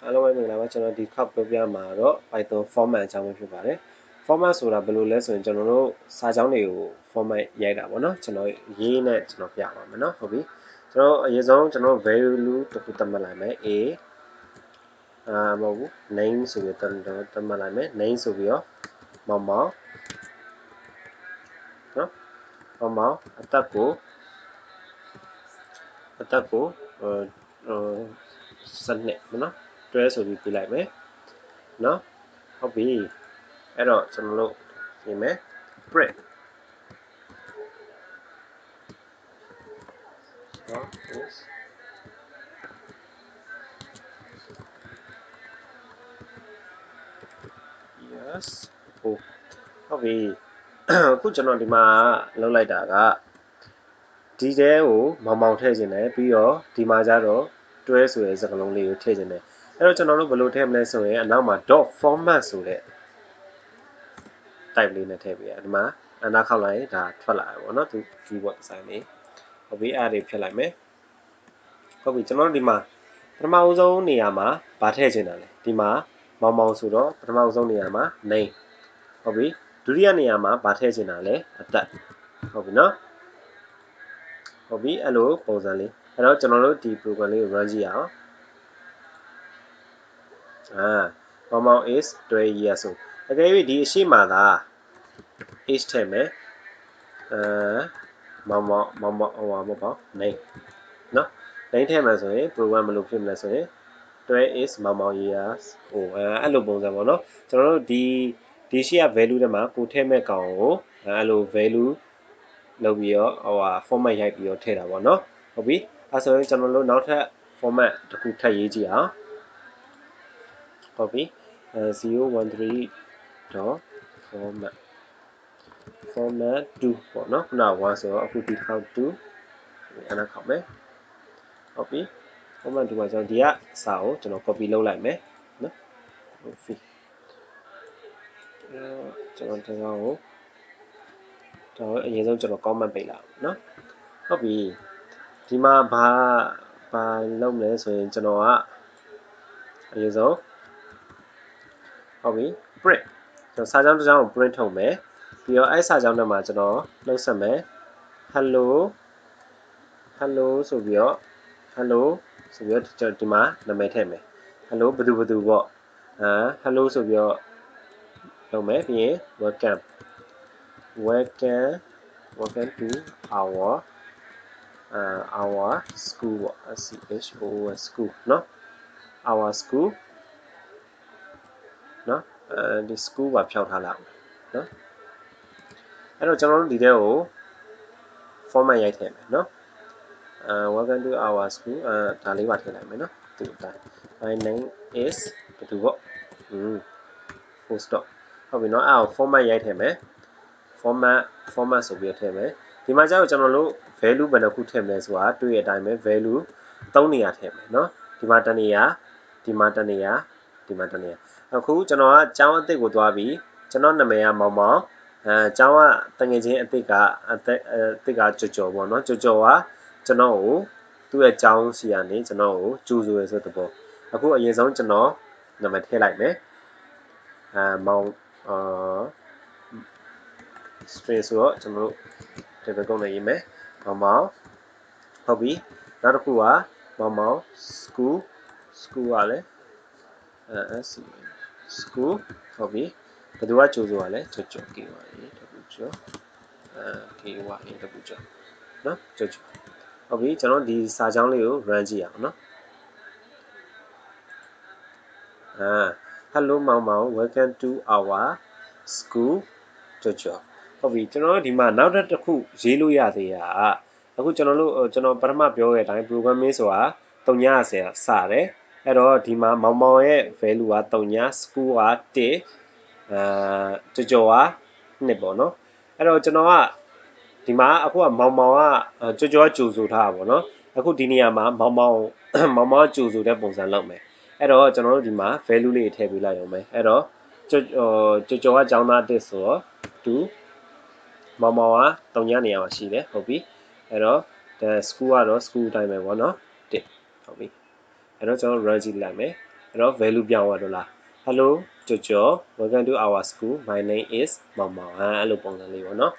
အားလုံးပဲမင်္ဂလာပါကျွန်တော်ဒီခေါက်ပြောပြမှာတော့ Python format အကြောင်းပဲဖြစ်ပါတယ် format ဆိုတာဘယ်လိုလဲဆိုရင်ကျွန်တော်တို့စာကြောင်းတွေကို format ရိုက်တာပေါ့နော်ကျွန်တော်ရေးနဲ့ကျွန်တော်ပြပါမယ်နော်ဟုတ်ပြီကျွန်တော်အရင်ဆုံးကျွန်တော် value တစ်ခုသတ်မှတ်လိုက်မယ် a မဟုတ်ဘူး name ဆိုပြီးသတ်မှတ်လိုက်မယ် name ဆိုပြီးတော့မောင်မောင်နော်မောင်မောင်အသက်ကိုစနစ်နော်တွဲဆိုပြီးပြလိုက်မယ်နော်ဟုတ်ပြီအဲ့တော့ကျွန်တော်တို့ပြင်မယ် print နော် is yes ဟုတ်ပြီအခုကျွန်တော်ဒီမှာလောက်လိုက်တာကဒီတဲကိုမောင်မောင်ထည့်ခြင်းတယ်ပြီးတော့ဒီမှာကျတော့တွဲဆိုတဲ့စကားလုံးလေးကိုထည့်ခြင်းတယ်အဲ့တော့ကျွန်တော်တို့ဘယ်လိုထည့်မလဲဆိုရင်အနောက်မှာ dot format ဆိုတဲ့ type လေးနဲ့ထည့်ပေးရဒီမှာအနားခောက်လိုက်ရင်ဒါထွက်လာတယ်ပေါ့နော်သူ keyboard design လေးဟုတ်ပြီအဲ့ဒါတွေဖြတ်လိုက်မယ်ဟုတ်ပြီကျွန်တော်တို့ဒီမှာပထမအဆုံးနေရာမှာဗာထည့်ခြင်းတာလေဒီမှာမောင်မောင်ဆိုတော့ပထမအဆုံးနေရာမှာ name ဟုတ်ပြီဒုတိယနေရာမှာဗာထည့်ခြင်းတာလေအသက်ဟုတ်ပြီနော်ဟုတ်ပြီအဲ့လိုပုံစံလေးအဲ့တော့ကျွန်တော်တို့ဒီ program လေးကို run ကြည့်အောင်မောင်မောင် is 12 years ဆိုအကယ်၍ဒီအရှိမှသာ age ထည့်မယ်မောင်မောင်ဟိုပါမပေါ့ name နော် name ထည့်မယ်ဆိုရင် program ဘယ်လိုဖြစ်မလဲဆိုရင်12 is မောင်မောင် years ဟိုအဲ့လိုပုံစံပေါ့နော်ကျွန်တော်တို့ဒီရှိရ value ထဲမှာကိုထည့်မဲ့ကောင်ကိုအဲ့လို value လုပ်ပြီးတော့format ရိုက်ပြီးတော့ထည့်တာပေါ့နော်ဟုတ်ပြီအဲ့ဆိုရင်ကျွန်တော်တို့နောက်ထပ် format တစ်ခုထပ်ရေးကြည့်အောင်ဟုတ်ပြီ013 format 2ပေါ့နော်ခုနက1ဆိုတော့အခုဒီတစ်ခေါက်2အဲ့ဒါခေါက်မယ်ဟုတ်ပြီ format 2မှာကျွန်တော်ဒီကစာကိုကျွန်တော် copy လုပ်လိုက်မယ်နော်ဟုတ်ပြီကျွန်တော်ဒီကောင်ကိုတော့အရင်ဆုံးကျွန်တော် comment ပိတ်လိုက်အောင်နော်ဟုတ်ပြီဒီမှာဘာလုပ်မလဲဆိုရင်ကျွန်တော်ကအရင်ဆုံးဟုတ်ပြီ print ကျွန်တော်စာကြောင်းတစ်ကြောင်းကို print ထုတ်မယ်ပြီးတော့အဲ့စာကြောင်းထဲမှာကျွန်တော်နှုတ်ဆက်မယ် hello ဆိုပြီးတော့ hello ဆိုပြီးတော့ကျွန်တော်ဒီမှာနာမည်ထည့်မယ် hello ဘယ်သူပေါ့hello ဆိုပြီးတော့လုပ်မယ်ပြီးရင် welcome to our school ပေါ့ school เนาะ our school เนาะဒီ school ပါဖြောက်ထားလိုက်เนาะအဲ့တော့ကျွန်တော်တို့ဒီထဲကို format ရိုက်ထည့်မယ်เนาะwelcome to our school ဒါလေးပါထည့်လိုက်မယ်เนาะသူ့အတိုင်း my name is ဘယ်သူပေါ့full stop ဟုတ်ပြီเนาะအဲ့ဒါကို format ရိုက်ထည့်မယ် format ဆိုပြီးထည့်မယ်ဒီမှာကျတော့ကျွန်တော်တို့ value ဘယ်နှခုထည့်မလဲဆိုတာတွေ့ရတဲ့အတိုင်းပဲ value 3နေရာထည့်မယ်เนาะဒီမှာတစ်နေရာဒီမှာတစ်နေရာဒီမှာတစ်နေရာအခုကျွန်တော်ကကျောင်းအသစ်ကိုသွားပြီးကျွန်တော်နာမည်ကမောင်မောင်ကျောင်းကတငယ်ချင်းအသစ်ကကြော်ပေါ့เนาะကြော်ကကျွန်တော်ကိုသူ့ရဲ့ကျောင်းစီကနေကျွန်တော်ကိုကြိုဆိုရဆိုတဲ့ပေါ့အခုအရင်ဆုံးကျွန်တော်နာမည်ထည့်လိုက်မယ်မောင်string ဆိုတော့ကျွန်တော်တို့ table ကုန်းနဲ့ရေးမယ်မောင်မောင်ဟုတ်ပြီနောက်တစ်ခုကမောင်မောင် school ကလည်းschool ဟုတ်ပြီဘယ်သူကကြိုးဆိုရလဲကြော်KYA တပူကျော်KYA တပူကျော်နော်ကြော်ဟုတ်ပြီကျွန်တော်ဒီစာကြောင်းလေးကို run ကြည့်အောင်နော်hello မောင်မောင် welcome to our school ကြော်ဟုတ်ပြီကျွန်တော်ဒီမှာနောက်တစ်ခုရေးလို့ရသေးတာအခုကျွန်တော်ပထမပြောခဲ့တဲ့အတိုင်း programming ဆိုတာ3ညစတယ်အဲ့တော့ဒီမှာမောင်မောင်ရဲ့ value က3ည school က1ကြော်က2ပေါ့နော်အဲ့တော့ကျွန်တော်ကဒီမှာအခုကမောင်မောင်ကကြော်ကြိုဆိုထားတာပေါ့နော်အခုဒီနေရာမှာမောင်မောင်ကြိုဆိုတဲ့ပုံစံလုပ်မယ်အဲ့တော့ကျွန်တော်တို့ဒီမှာ value လေးထည့်ပေးလိုက်ရုံပဲအဲ့တော့ကြော်ကကျောင်းသား1ဆိုတော့2မောင်မောင်က3ညနေရာမှာရှိတယ်ဟုတ်ပြီအဲ့တော့ school ကတော့ school တိုင်းပဲပေါ့နော်1ဟုတ်ပြီအဲ့တော့ကျွန်တော် run ကြည့်လိုက်မယ် အဲ့တော့ value ပြောင်းသွားတော့လား hello ကျော် welcome to our school my name is မောင်မောင်အဲ့လိုပုံစံလေးပေါ့နော်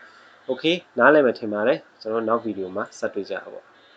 okay နားလည်မယ်ထင်ပါတယ်ကျွန်တော်နောက်ဗီဒီယိုမှာဆက်တွေ့ကြပါပေါ့